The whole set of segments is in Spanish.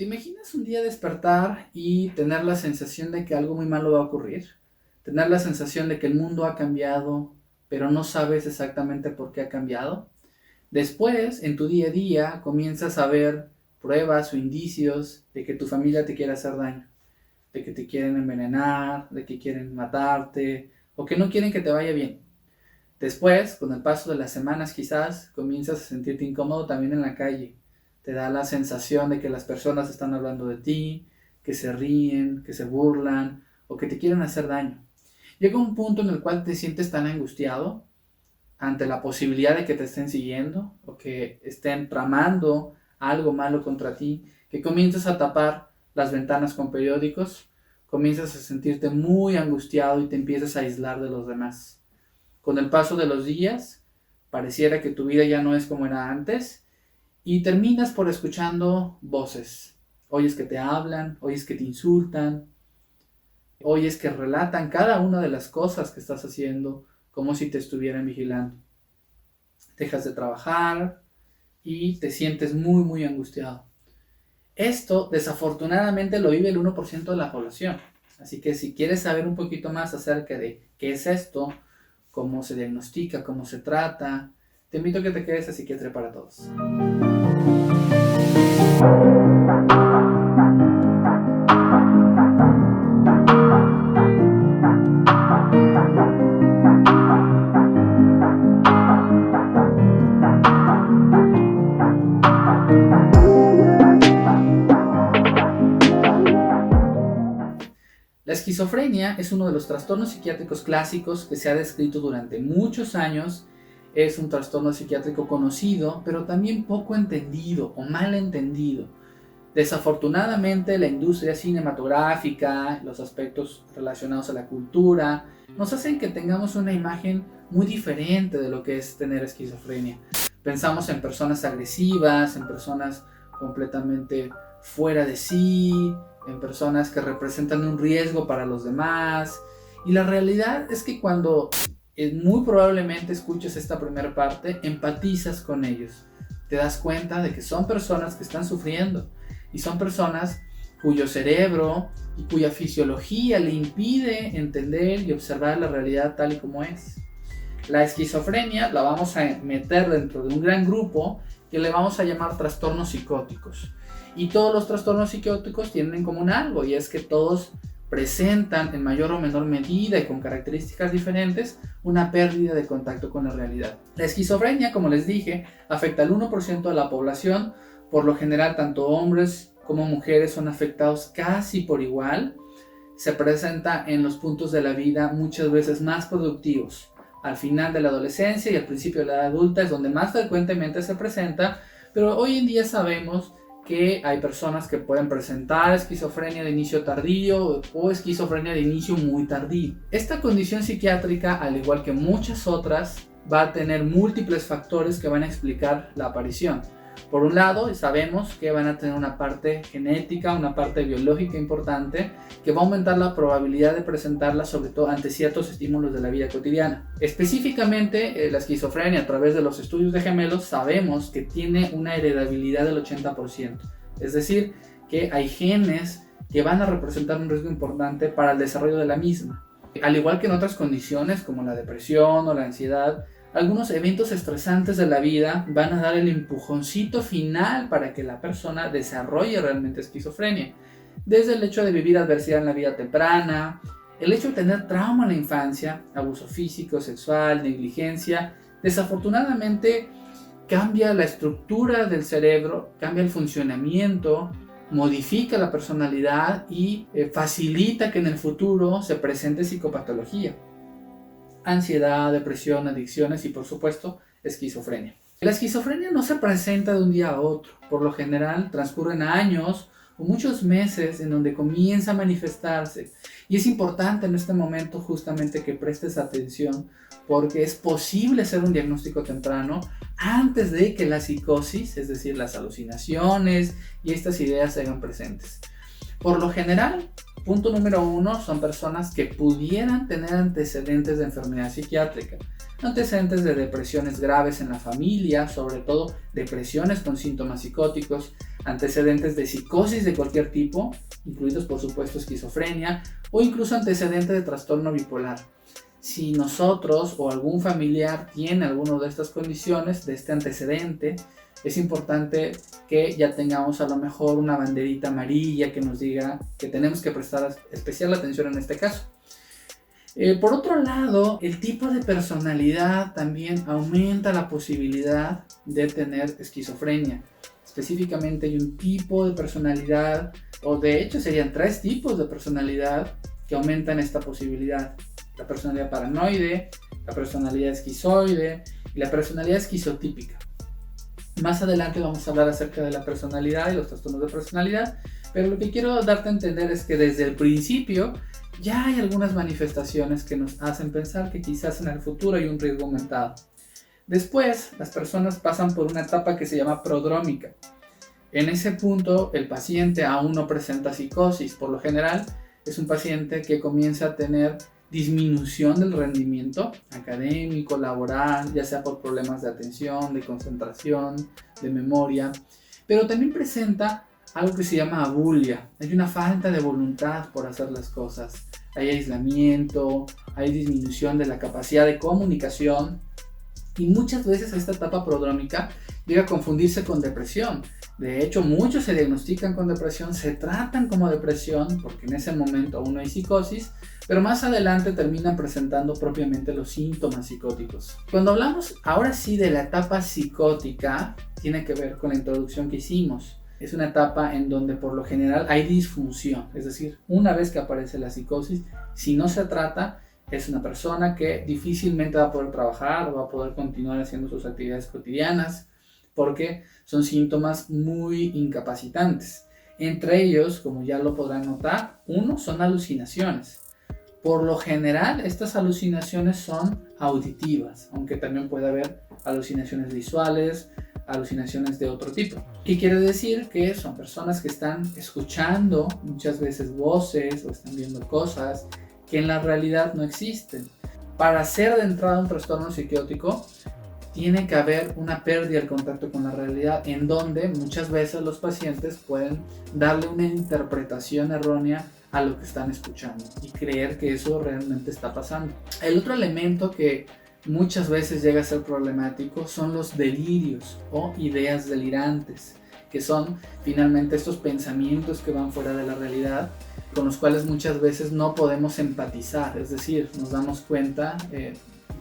¿Te imaginas un día despertar y tener la sensación de que algo muy malo va a ocurrir? Tener la sensación de que el mundo ha cambiado, pero no sabes exactamente por qué ha cambiado. Después, en tu día a día, comienzas a ver pruebas o indicios de que tu familia te quiere hacer daño, de que te quieren envenenar, de que quieren matarte o que no quieren que te vaya bien. Después, con el paso de las semanas quizás, comienzas a sentirte incómodo también en la calle. Te da la sensación de que las personas están hablando de ti, que se ríen, que se burlan o que te quieren hacer daño. Llega un punto en el cual te sientes tan angustiado ante la posibilidad de que te estén siguiendo o que estén tramando algo malo contra ti, que comienzas a tapar las ventanas con periódicos, comienzas a sentirte muy angustiado y te empiezas a aislar de los demás. Con el paso de los días, pareciera que tu vida ya no es como era antes y terminas por escuchando voces. Oyes que te hablan, oyes que te insultan, oyes que relatan cada una de las cosas que estás haciendo como si te estuvieran vigilando. Dejas de trabajar y te sientes muy, muy angustiado. Esto desafortunadamente lo vive el 1% de la población. Así que si quieres saber un poquito más acerca de qué es esto, cómo se diagnostica, cómo se trata, te invito a que te quedes a Psiquiatría para Todos. La esquizofrenia es uno de los trastornos psiquiátricos clásicos que se ha descrito durante muchos años. Es un trastorno psiquiátrico conocido, pero también poco entendido o mal entendido. Desafortunadamente, la industria cinematográfica, los aspectos relacionados a la cultura, nos hacen que tengamos una imagen muy diferente de lo que es tener esquizofrenia. Pensamos en personas agresivas, en personas completamente fuera de sí, en personas que representan un riesgo para los demás. Y la realidad es que cuando muy probablemente escuches esta primera parte, empatizas con ellos. Te das cuenta de que son personas que están sufriendo y son personas cuyo cerebro y cuya fisiología le impide entender y observar la realidad tal y como es. La esquizofrenia la vamos a meter dentro de un gran grupo que le vamos a llamar trastornos psicóticos. Y todos los trastornos psicóticos tienen en común algo, y es que todos presentan en mayor o menor medida y con características diferentes una pérdida de contacto con la realidad. La esquizofrenia, como les dije, afecta al 1% de la población. Por lo general, tanto hombres como mujeres son afectados casi por igual. Se presenta en los puntos de la vida muchas veces más productivos. Al final de la adolescencia y al principio de la edad adulta es donde más frecuentemente se presenta, pero hoy en día sabemos que hay personas que pueden presentar esquizofrenia de inicio tardío o esquizofrenia de inicio muy tardío. Esta condición psiquiátrica, al igual que muchas otras, va a tener múltiples factores que van a explicar la aparición. Por un lado, sabemos que van a tener una parte genética, una parte biológica importante, que va a aumentar la probabilidad de presentarla, sobre todo ante ciertos estímulos de la vida cotidiana. Específicamente, la esquizofrenia, a través de los estudios de gemelos, sabemos que tiene una heredabilidad del 80%. Es decir, que hay genes que van a representar un riesgo importante para el desarrollo de la misma. Al igual que en otras condiciones como la depresión o la ansiedad, algunos eventos estresantes de la vida van a dar el empujoncito final para que la persona desarrolle realmente esquizofrenia. Desde el hecho de vivir adversidad en la vida temprana, el hecho de tener trauma en la infancia, abuso físico, sexual, negligencia, desafortunadamente cambia la estructura del cerebro, cambia el funcionamiento, modifica la personalidad y facilita que en el futuro se presente psicopatología. Ansiedad, depresión, adicciones y por supuesto esquizofrenia. La esquizofrenia no se presenta de un día a otro. Por lo general transcurren años o muchos meses en donde comienza a manifestarse. Y es importante en este momento justamente que prestes atención, porque es posible hacer un diagnóstico temprano antes de que la psicosis, es decir, las alucinaciones y estas ideas se hagan presentes. Por lo general, punto número 1, son personas que pudieran tener antecedentes de enfermedad psiquiátrica. antecedentes de depresiones graves en la familia, sobre todo depresiones con síntomas psicóticos, antecedentes de psicosis de cualquier tipo, incluidos por supuesto esquizofrenia, o incluso antecedentes de trastorno bipolar. Si nosotros o algún familiar tiene alguna de estas condiciones, de este antecedente, es importante que ya tengamos a lo mejor una banderita amarilla que nos diga que tenemos que prestar especial atención en este caso. Por otro lado, el tipo de personalidad también aumenta la posibilidad de tener esquizofrenia. Específicamente hay un tipo de personalidad, o de hecho serían 3 tipos de personalidad que aumentan esta posibilidad. La personalidad paranoide, la personalidad esquizoide y la personalidad esquizotípica. Más adelante vamos a hablar acerca de la personalidad y los trastornos de personalidad, pero lo que quiero darte a entender es que desde el principio ya hay algunas manifestaciones que nos hacen pensar que quizás en el futuro hay un riesgo aumentado. Después, las personas pasan por una etapa que se llama prodrómica. En ese punto, el paciente aún no presenta psicosis. Por lo general, es un paciente que comienza a tener disminución del rendimiento académico, laboral, ya sea por problemas de atención, de concentración, de memoria, pero también presenta algo que se llama abulia. Hay una falta de voluntad por hacer las cosas. Hay aislamiento, hay disminución de la capacidad de comunicación y muchas veces esta etapa prodrómica llega a confundirse con depresión. De hecho, muchos se diagnostican con depresión, se tratan como depresión porque en ese momento aún no hay psicosis, pero más adelante terminan presentando propiamente los síntomas psicóticos. Cuando hablamos ahora sí de la etapa psicótica, tiene que ver con la introducción que hicimos. Es una etapa en donde por lo general hay disfunción, es decir, una vez que aparece la psicosis, si no se trata, es una persona que difícilmente va a poder trabajar o va a poder continuar haciendo sus actividades cotidianas porque son síntomas muy incapacitantes. Entre ellos, como ya lo podrán notar, uno son alucinaciones. Por lo general, estas alucinaciones son auditivas, aunque también puede haber alucinaciones visuales, alucinaciones de otro tipo. ¿Qué quiere decir? Que son personas que están escuchando muchas veces voces o están viendo cosas que en la realidad no existen. Para ser de entrada un trastorno psiquiátrico, tiene que haber una pérdida del contacto con la realidad, en donde muchas veces los pacientes pueden darle una interpretación errónea a lo que están escuchando y creer que eso realmente está pasando. El otro elemento que muchas veces llega a ser problemático son los delirios o ideas delirantes, que son finalmente estos pensamientos que van fuera de la realidad, con los cuales muchas veces no podemos empatizar, es decir, nos damos cuenta,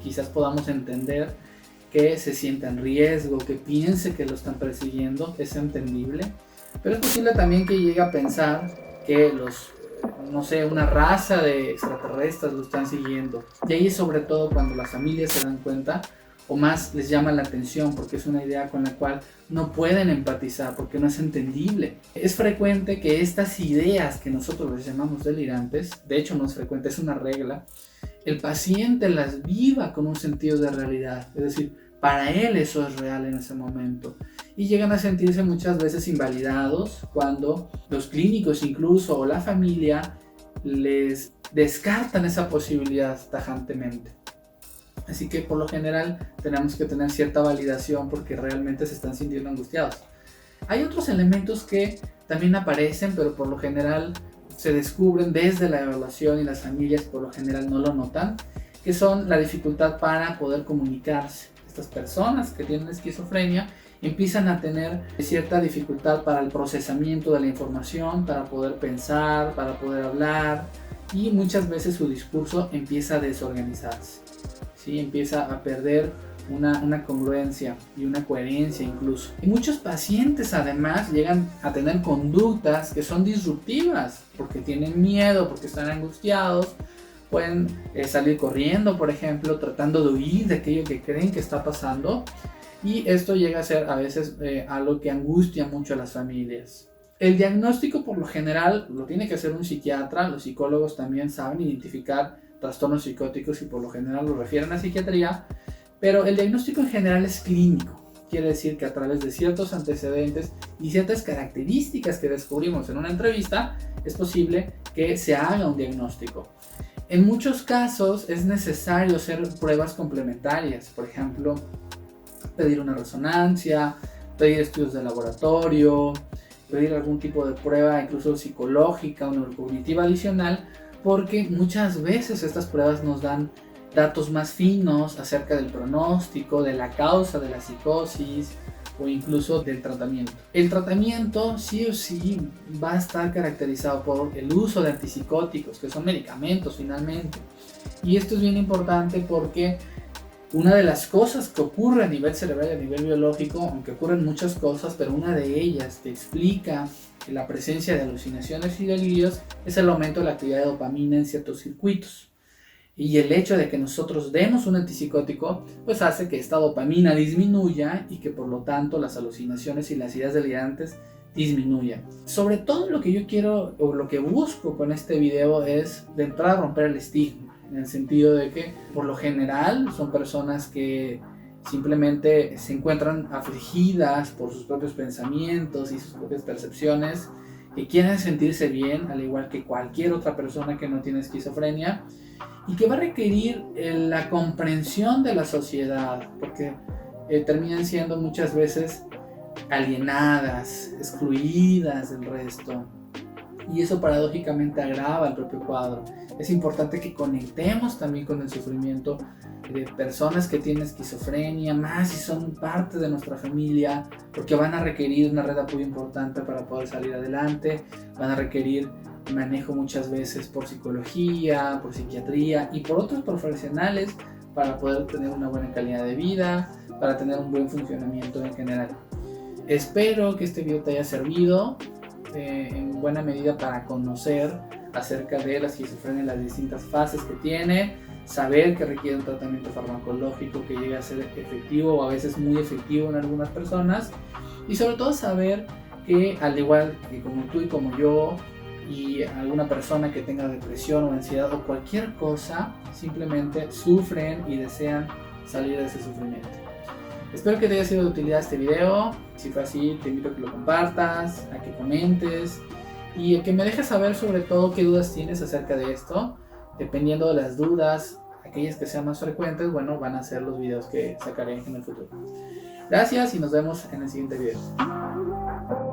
quizás podamos entender que se sienta en riesgo, que piense que lo están persiguiendo, es entendible, pero es posible también que llegue a pensar que una raza de extraterrestres lo están siguiendo. Y ahí es sobre todo cuando las familias se dan cuenta o más les llama la atención porque es una idea con la cual no pueden empatizar porque no es entendible. Es frecuente que estas ideas que nosotros les llamamos delirantes, de hecho no es frecuente, es una regla, el paciente las viva con un sentido de realidad, es decir, para él eso es real en ese momento. Y llegan a sentirse muchas veces invalidados cuando los clínicos incluso o la familia les descartan esa posibilidad tajantemente. Así que por lo general tenemos que tener cierta validación porque realmente se están sintiendo angustiados. Hay otros elementos que también aparecen, pero por lo general se descubren desde la evaluación y las familias por lo general no lo notan, que son la dificultad para poder comunicarse. Estas personas que tienen esquizofrenia empiezan a tener cierta dificultad para el procesamiento de la información, para poder pensar, para poder hablar, y muchas veces su discurso empieza a desorganizarse, ¿sí? Empieza a perder una congruencia y una coherencia incluso. Y muchos pacientes además llegan a tener conductas que son disruptivas porque tienen miedo, porque están angustiados. Pueden salir corriendo, por ejemplo, tratando de huir de aquello que creen que está pasando. Y esto llega a ser a veces algo que angustia mucho a las familias. El diagnóstico por lo general lo tiene que hacer un psiquiatra. Los psicólogos también saben identificar trastornos psicóticos y por lo general lo refieren a psiquiatría. Pero el diagnóstico en general es clínico. Quiere decir que a través de ciertos antecedentes y ciertas características que descubrimos en una entrevista es posible que se haga un diagnóstico. En muchos casos es necesario hacer pruebas complementarias, por ejemplo, pedir una resonancia, pedir estudios de laboratorio, pedir algún tipo de prueba incluso psicológica o neurocognitiva adicional, porque muchas veces estas pruebas nos dan datos más finos acerca del pronóstico, de la causa de la psicosis o incluso del tratamiento. El tratamiento sí o sí va a estar caracterizado por el uso de antipsicóticos, que son medicamentos finalmente. Y esto es bien importante porque una de las cosas que ocurre a nivel cerebral y a nivel biológico, aunque ocurren muchas cosas, pero una de ellas que explica la presencia de alucinaciones y delirios, es el aumento de la actividad de dopamina en ciertos circuitos. Y el hecho de que nosotros demos un antipsicótico, pues hace que esta dopamina disminuya y que por lo tanto las alucinaciones y las ideas delirantes disminuyan. Sobre todo lo que yo quiero o lo que busco con este video es de entrada romper el estigma, en el sentido de que por lo general son personas que simplemente se encuentran afligidas por sus propios pensamientos y sus propias percepciones, que quieren sentirse bien al igual que cualquier otra persona que no tiene esquizofrenia, y que va a requerir la comprensión de la sociedad, porque terminan siendo muchas veces alienadas, excluidas del resto, y eso paradójicamente agrava el propio cuadro. Es importante que conectemos también con el sufrimiento de personas que tienen esquizofrenia, más si son parte de nuestra familia, porque van a requerir una red de apoyo importante para poder salir adelante, van a requerir manejo muchas veces por psicología, por psiquiatría y por otros profesionales para poder tener una buena calidad de vida, para tener un buen funcionamiento en general. Espero que este video te haya servido en buena medida para conocer acerca de la esquizofrenia, las distintas fases que tiene, saber que requiere un tratamiento farmacológico que llegue a ser efectivo o a veces muy efectivo en algunas personas, y sobre todo saber que al igual que como tú y como yo y alguna persona que tenga depresión o ansiedad o cualquier cosa, simplemente sufren y desean salir de ese sufrimiento. Espero que te haya sido de utilidad este video. Si fue así, te invito a que lo compartas, a que comentes y a que me dejes saber sobre todo qué dudas tienes acerca de esto. Dependiendo de las dudas, aquellas que sean más frecuentes, bueno, van a ser los videos que sacaré en el futuro. Gracias y nos vemos en el siguiente video.